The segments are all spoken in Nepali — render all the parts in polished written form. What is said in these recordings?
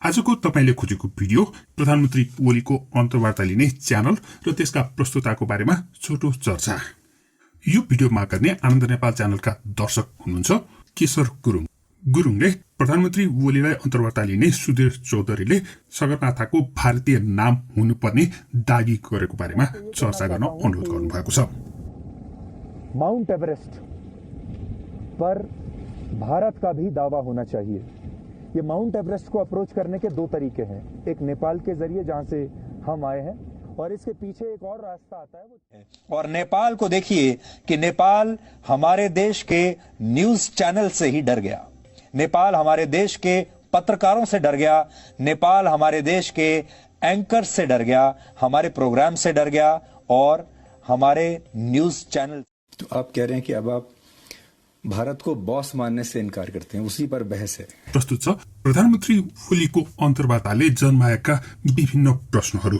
आजको तपाईले खोजेको भिडियो प्रधानमन्त्री ओलीको अन्तर्वार्ता लिने च्यानल र त्यसका प्रस्तुताको बारेमा छोटो चर्चा। यो भिडियोमा गर्ने आनन्द नेपाल च्यानलका दर्शक हुनुहुन्छ केशर गुरुङले प्रधानमन्त्री ओलीलाई अन्तर्वार्ता लिने सुधीर चौधरीले सगरमाथाको भारतीय नाम हुनुपर्ने दावी गरेको बारेमा चर्चा गर्न अनुरोध गर्नुभएको छ। माउंट एवरेस्ट पर भारत का भी दावा होना चाहिए। ये माउंट एवरेस्ट को अप्रोच करने के दो तरीके हैं, एक नेपाल के जरिए जहां से हम आए हैं और इसके पीछे एक और रास्ता आता है और नेपाल को देखिए कि नेपाल हमारे देश के न्यूज चैनल से ही डर गया, नेपाल हमारे देश के पत्रकारों से डर गया, नेपाल हमारे देश के एंकर से डर गया, हमारे प्रोग्राम से डर गया और हमारे न्यूज चैनल। तो आप कह रहे हैं कि अब आप भारत को बॉस मानने से इनकार करते हैं, उसी पर बहस है। प्रस्तुत छ प्रधानमन्त्री ओलीको अन्तर्वार्ताले जन्माएका विभिन्न प्रश्नहरू।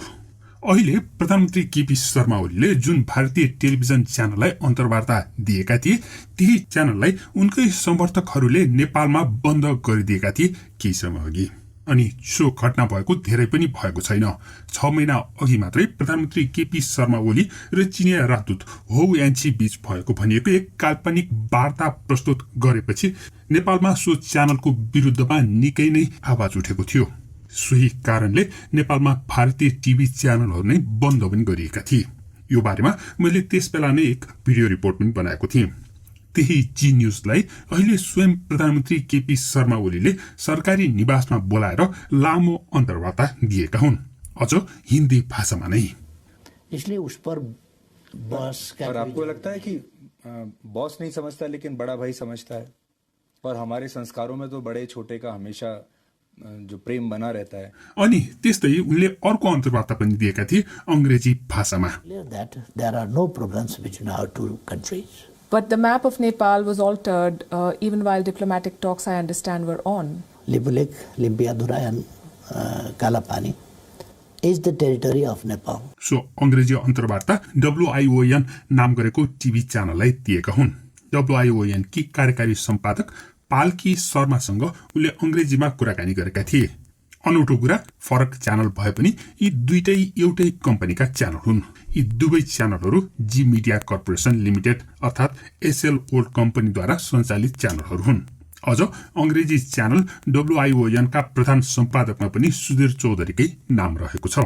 अहिले प्रधानमन्त्री केपी शर्मा ओलीले जुन भारतीय टेलिभिजन च्यानललाई अन्तर्वार्ता दिएका थिए त्यही च्यानललाई उनकै समर्थकहरूले नेपालमा बन्द गरिदिएका थिए केही समय अघि। अनि सो घटना भएको धेरै पनि भएको छैन। 6 महिना अघि मात्रै प्रधानमन्त्री केपी शर्मा ओली र चिनिया राजदूत हो यान्छी बीच भएको भनिएको एक काल्पनिक वार्ता प्रस्तुत गरेपछि नेपालमा सो च्यानलको विरुद्धमा निकै नै आवाज उठेको थियो। सोही कारणले नेपालमा भारतीय टिभी च्यानलहरू नै बन्द पनि गरिएका थिए। यो बारेमा मैले त्यसबेला नै एक भिडियो रिपोर्ट पनि बनाएको थिएँ। त्यही जी न्यूजलाई अहिले स्वयं प्रधानमन्त्री केपी शर्मा ओलीले सरकारी निवासमा बोलाएर लामो अन्तर्वार्ता दिएका हुन्, अझ हिन्दी भाषामा नै। इसलिए उस पर बॉस का और आपको लगता है कि बॉस नहीं समझता लेकिन बड़ा भाई समझता है, और हमारे संस्कारों में तो बड़े छोटे का हमेशा जो प्रेम बना रहता है। अनि त्यस्तै उनले अर्को अन्तर्वार्ता पनि दिएका थिए अंग्रेजी भाषामा। that there are no problems between our two countries. But the map of Nepal was altered even while diplomatic talks, I understand, were on. Lipulekh, Limpiadhura and Kalapani is the territory of Nepal. So अंग्रेजी अन्तर्वार्ता WION नाम गरेको टिभी च्यानललाई दिएका हुन्। WION की कार्यकारी सम्पादक पाल्की शर्मासँग उनले अंग्रेजीमा कुराकानी गरेका थिए। अनौठो कुरा, फरक च्यानल भए पनि यी दुईटै एउटै कम्पनीका च्यानल हुन्। यी दुवै च्यानलहरू जी मिडिया कर्पोरेसन लिमिटेड अर्थात एसएल ओल्ड कम्पनीद्वारा सञ्चालित च्यानलहरू हुन्। अझ अंग्रेजी च्यानल WION का प्रधान सम्पादकमा पनि सुधीर चौधरीकै नाम रहेको छ।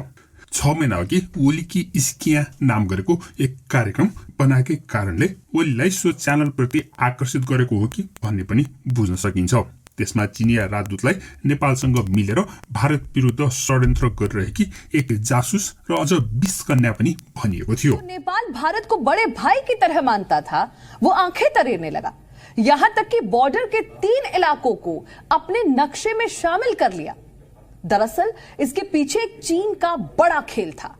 6 महिना अघि ओलीकी इस्किया नाम गरेको एक कार्यक्रम बनाएकै कारणले ओलीलाई सो च्यानल प्रति आकर्षित गरेको हो कि भन्ने पनि बुझ्न सकिन्छ। त्यसमा चिनिया राजदूतलाई नेपालसँग मिलेर भारत विरुद्ध षड्यन्त्र गरिरहेकी एक जासुस र अझ 20 कन्या पनि भनिएको थियो। नेपाल भारत को बड़े भाई की तरह मानता था, वो आंखें तरेने लगा, यहां तक कि बॉर्डर के 3 इलाकों को अपने नक्शे में शामिल कर लिया। दरअसल इसके पीछे एक चीन का बड़ा खेल था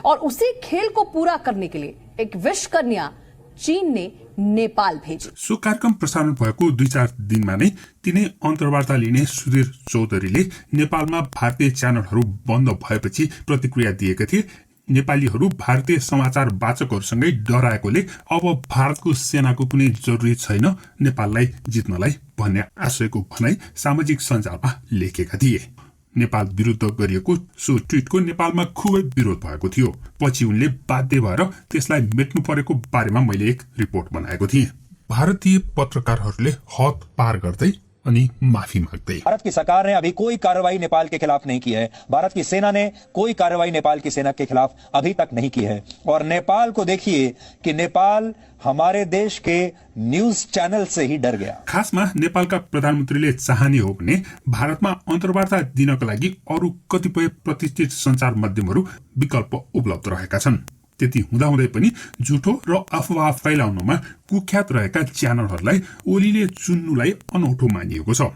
और उसी खेल को पूरा करने के लिए एक विष कन्या चीन ने नेपाल भेजी। सो कार्यक्रम प्रसारण भएको 2-4 दिनमा नै तिनै अन्तर्वार्ता लिने सुधीर चौधरीले नेपालमा भारतीय च्यानलहरू बन्द भएपछि प्रतिक्रिया दिएका थिए। नेपालीहरू भारतीय समाचार वाचकहरूसँगै डराएकोले अब भारतको सेनाको कुनै जरुरी छैन नेपाललाई जित्नलाई भन्ने आशयको भनाई सामाजिक सञ्जालमा लेखेका थिए। नेपाल विरुद्ध गरिएको सो ट्विटको नेपालमा खुबै विरोध भएको थियो। पछि उनले बाध्य भएर त्यसलाई मेट्नु परेको बारेमा मैले एक रिपोर्ट बनाएको थिएँ। भारतीय पत्रकारहरूले हद पार गर्दै अनि माफी माग्दै। भारत की सरकार ने अभी कोई कार्रवाई नेपाल के खिलाफ नहीं की है, भारत की सेना ने कोई कार्रवाई नेपाल की सेना के खिलाफ अभी तक नहीं की है और नेपाल को देखिए कि नेपाल हमारे देश के न्यूज चैनल से ही डर गया। खासमा नेपालका प्रधानमन्त्रीले चाहने हो भने भारतमा अन्तर्वार्ता दिनको लागि अरु कतिपय प्रतिष्ठित सञ्चार माध्यमहरू विकल्प उपलब्ध रहेका छन्। त्यति हुँदाहुँदै पनि झुटो र अफवाह फैलाउनमा कुख्यात रहेका च्यानलहरूलाई ओलीले चुन्नुलाई अनौठो मानिएको छ।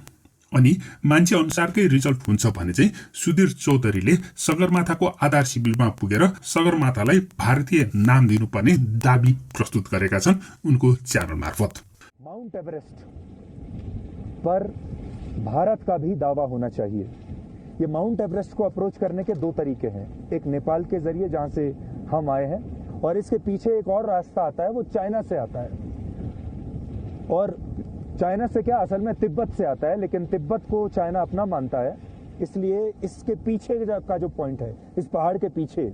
अनि मान्छे अनुसारकै रिजल्ट हुन्छ भने चाहिँ सुधीर चौधरीले सगरमाथाको आधार शिविरमा पुगेर सगरमाथालाई भारतीय नाम दिनुपर्ने दावी प्रस्तुत गरेका छन् उनको च्यानल मार्फत। माउंट एवरेस्ट पर भारत का भी दावा होना चाहिए। ये माउंट एवरेस्ट को अप्रोच करने के दो तरीके हैं, एक नेपाल के जरिए जहां से हम आए हैं और इसके पीछे एक और रास्ता आता है, वो चाइना से आता है। और चाइना से क्या, असल में तिब्बत से आता है, लेकिन तिब्बत को चाइना अपना मानता है इसलिए इसके पीछे का जो पॉइंट है, इस पहाड़ के पीछे,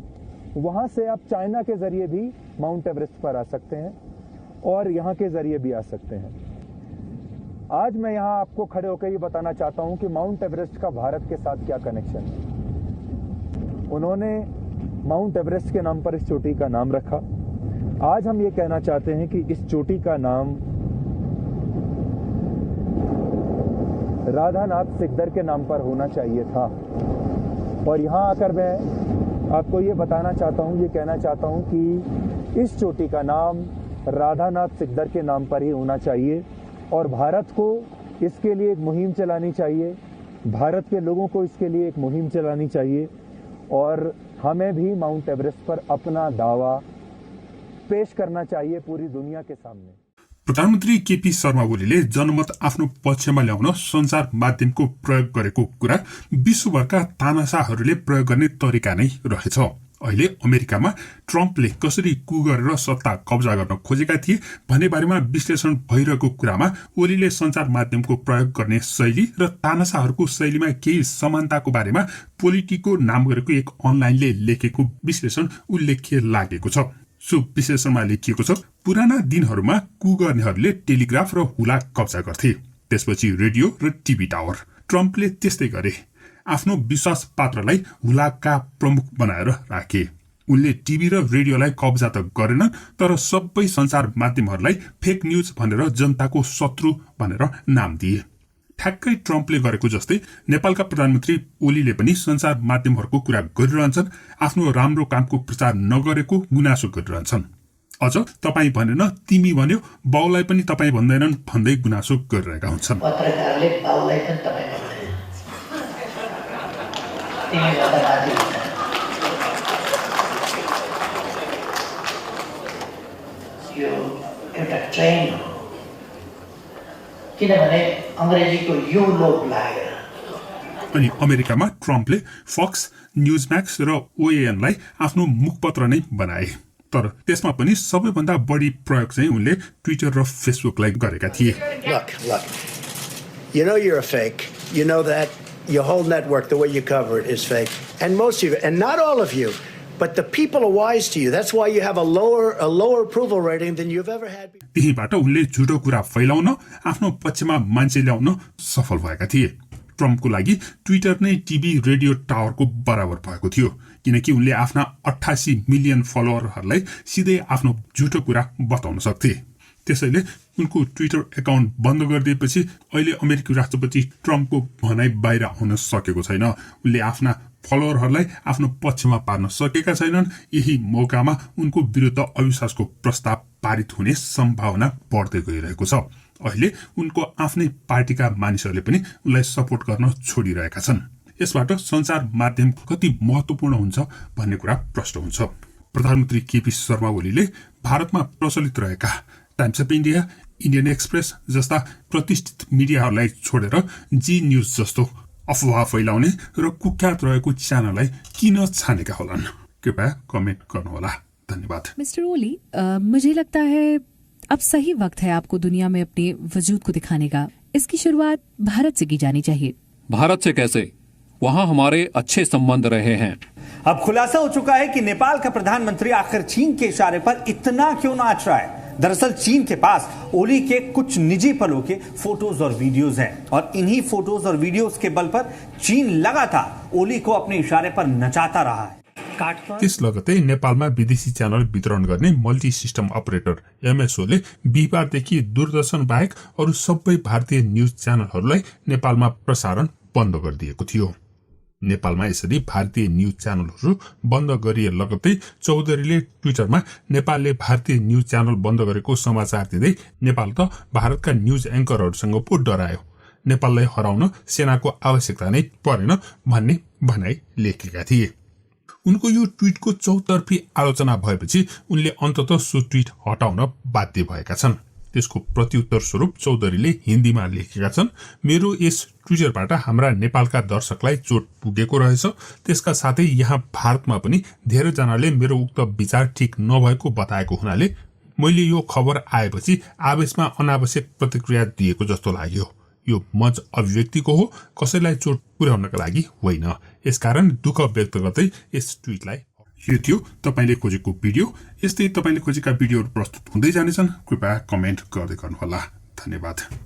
वहां से आप चाइना के जरिए भी माउंट एवरेस्ट पर आ सकते हैं और यहाँ के जरिए भी आ सकते हैं। आज मैं यहाँ आपको खड़े होकर ये बताना चाहता हूँ कि माउंट एवरेस्ट का भारत के साथ क्या कनेक्शन है। उन्होंने माउंट एवरेस्ट के नाम पर इस चोटी का नाम रखा। आज हम ये कहना चाहते हैं कि इस चोटी का नाम राधानाथ सिकदर के नाम पर होना चाहिए था। और यहाँ आकर मैं आपको ये बताना चाहता हूँ, ये कहना चाहता हूँ कि इस चोटी का नाम राधानाथ सिकदर के नाम पर ही होना चाहिए और भारत को इसके लिए एक मुहिम चलानी चाहिए, भारत के लोगों को इसके लिए एक मुहिम चलानी चाहिए और हमें भी माउंट एवरेस्ट पर अपना दावा पेश करना चाहिए पूरी दुनिया के सामने। प्रधानमन्त्री केपी शर्मा ओलीले जनमत आफ्नो पक्षमा ल्याउन सञ्चार माध्यमको प्रयोग गरेको कुरा विश्वभरका तानाशाहरूले प्रयोग गर्ने तरिका नै रहेछ। अहिले अमेरिकामा ट्रम्पले कसरी कु गरेर सत्ता कब्जा गर्न खोजेका थिए भन्ने बारेमा विश्लेषण भइरहेको कुरामा ओलीले सञ्चार माध्यमको प्रयोग गर्ने शैली र तानाशाहरूको शैलीमा केही समानताको बारेमा पोलिटिको नाम गरेको एक अनलाइनले लेखेको विश्लेषण उल्लेख्य लागेको छ। सो विश्लेषणमा लेखिएको छ, पुराना दिनहरूमा कु गर्नेहरूले टेलिग्राफ र हुलाक कब्जा गर्थे, त्यसपछि रेडियो र टिभी टावर। ट्रम्पले त्यस्तै गरे, आफ्नो विश्वास पात्रलाई हुलाकका प्रमुख बनाएर राखे। उनले टिभी र रेडियोलाई कब्जा त गरेनन्, तर सबै सञ्चार माध्यमहरूलाई फेक न्यूज भनेर जनताको शत्रु भनेर नाम दिए। ठ्याक्कै ट्रम्पले गरेको जस्तै नेपालका प्रधानमन्त्री ओलीले पनि सञ्चार माध्यमहरूको कुरा गरिरहन्छन्, आफ्नो राम्रो कामको प्रचार नगरेको गुनासो गरिरहन्छन्। अझ तपाईँ भनेन तिमी भन्यो, बाउलाई पनि तपाईँ भन्दैनन् भन्दै गुनासो गरिरहेका हुन्छन्। पत्रकारले बाउलाई पनि तपाईँ भन्दैन, तिमी भन्दा बाजे हुन्छ। यो एउटा ट्रेन हो, किनभने अंग्रेजीको यो लोभ लागेर। अनि अमेरिकामा ट्रम्पले फक्स, न्युजम्याक्स र ओएएनलाई आफ्नो मुखपत्र नै बनाए, तर त्यसमा पनि सबैभन्दा बढी प्रयोग चाहिँ उनले ट्विटर र फेसबुकलाई गरेका थिए। Look, you know you're a fake. You know that your whole network, the way you cover it, is fake. And most of you, and not all of you, but the people are wise to you. That's why you have a lower approval rating than you've ever had. त्यहीबाट उनले झुटो कुरा फैलाउन, आफ्नो पक्षमा मान्छे ल्याउन सफल भएका थिए। ट्रम्पको लागि ट्विटर नै टिभी रेडियो टावरको बराबर भएको थियो, किनकि उनले आफ्ना 88 मिलियन फलोअरहरूलाई सिधै आफ्नो झुटो कुरा बताउन सक्थे। त्यसैले उनको ट्विटर एकाउन्ट बन्द गरिदिएपछि अहिले अमेरिकी राष्ट्रपति ट्रम्पको भनाइ बाहिर आउन सकेको छैन। उनले आफ्ना फलोअरहरूलाई आफ्नो पक्षमा पार्न सकेका छैनन्। यही मौकामा उनको विरुद्ध अविश्वासको प्रस्ताव पारित हुने सम्भावना बढ्दै गइरहेको छ। अहिले उनको आफ्नै पार्टीका मानिसहरूले पनि उनलाई सपोर्ट गर्न छोडिरहेका छन्। यसबाट सञ्चार माध्यम कति महत्त्वपूर्ण हुन्छ भन्ने कुरा प्रश्न हुन्छ। प्रधानमन्त्री केपी शर्मा ओलीले भारतमा प्रचलित रहेका times of India, Indian express जस्ता प्रतिष्ठित मिडियाहरूलाई छोडेर जी न्यूज जस्तो अफवाह फैलाउने र कुख्यात रहेको च्यानललाई किन छानेका होलान्? कृपया कमेन्ट गर्नुहोला। धन्यवाद। मिस्टर ओली, मुझे लगता है अब सही वक्त है आपको दुनिया में अपने वजूद को दिखाने का। इसकी शुरुआत भारत से की जानी चाहिए। भारत से कैसे? वहाँ हमारे अच्छे संबंध रहे हैं। अब खुलासा हो चुका है कि नेपाल का प्रधानमंत्री आखिर चीन के इशारे पर इतना क्यों नाच रहा है। दरअसल चीन के पास ओली के कुछ निजी पलों के फोटोज और वीडियोज हैं और इन्हीं फोटोज और वीडियोज के बल पर चीन लगातार ओली को अपने इशारे पर नचाता रहा है। त्यस लगतै नेपालमा विदेशी च्यानल वितरण गर्ने मल्टी सिस्टम अपरेटर एमएसओले बिहिबारदेखि दूरदर्शन बाहेक अरू सबै भारतीय न्यूज च्यानलहरूलाई नेपालमा प्रसारण बन्द गरिदिएको थियो। नेपालमा यसरी भारतीय न्यूज च्यानलहरू बन्द गरिए लगतै चौधरीले ट्विटरमा नेपालले भारतीय न्यूज च्यानल बन्द गरेको समाचार दिँदै नेपाल त भारतका न्यूज एङ्करहरूसँग पो डरायो, नेपाललाई हराउन सेनाको आवश्यकता नै परेन भन्ने भनाइ लेखेका थिए। उनको यो ट्विटको चौतर्फी आलोचना भएपछि उनले अन्ततः सो ट्विट हटाउन बाध्य भएका छन्। त्यसको प्रत्युत्तर स्वरूप चौधरीले हिन्दीमा लेखेका छन्, मेरो यस ट्विटरबाट हाम्रा नेपालका दर्शकलाई चोट पुगेको रहेछ। त्यसका साथै यहाँ भारतमा पनि धेरैजनाले मेरो उक्त विचार ठिक नभएको बताएको हुनाले मैले यो खबर आएपछि आवेशमा अनावश्यक प्रतिक्रिया दिएको जस्तो लाग्यो। यो मञ्च अभिव्यक्तिको हो, कसैलाई चोट पुर्याउनका लागि होइन। यसकारण दुःख व्यक्त गर्दै यस ट्विटलाई यो थियो तपाईले खोजेको भिडियो। यस्तै तपाईले खोजेका भिडियोहरू प्रस्तुत हुँदै जानेछन्। कृपया कमेन्ट गर्दै गर्नुहोला। धन्यवाद।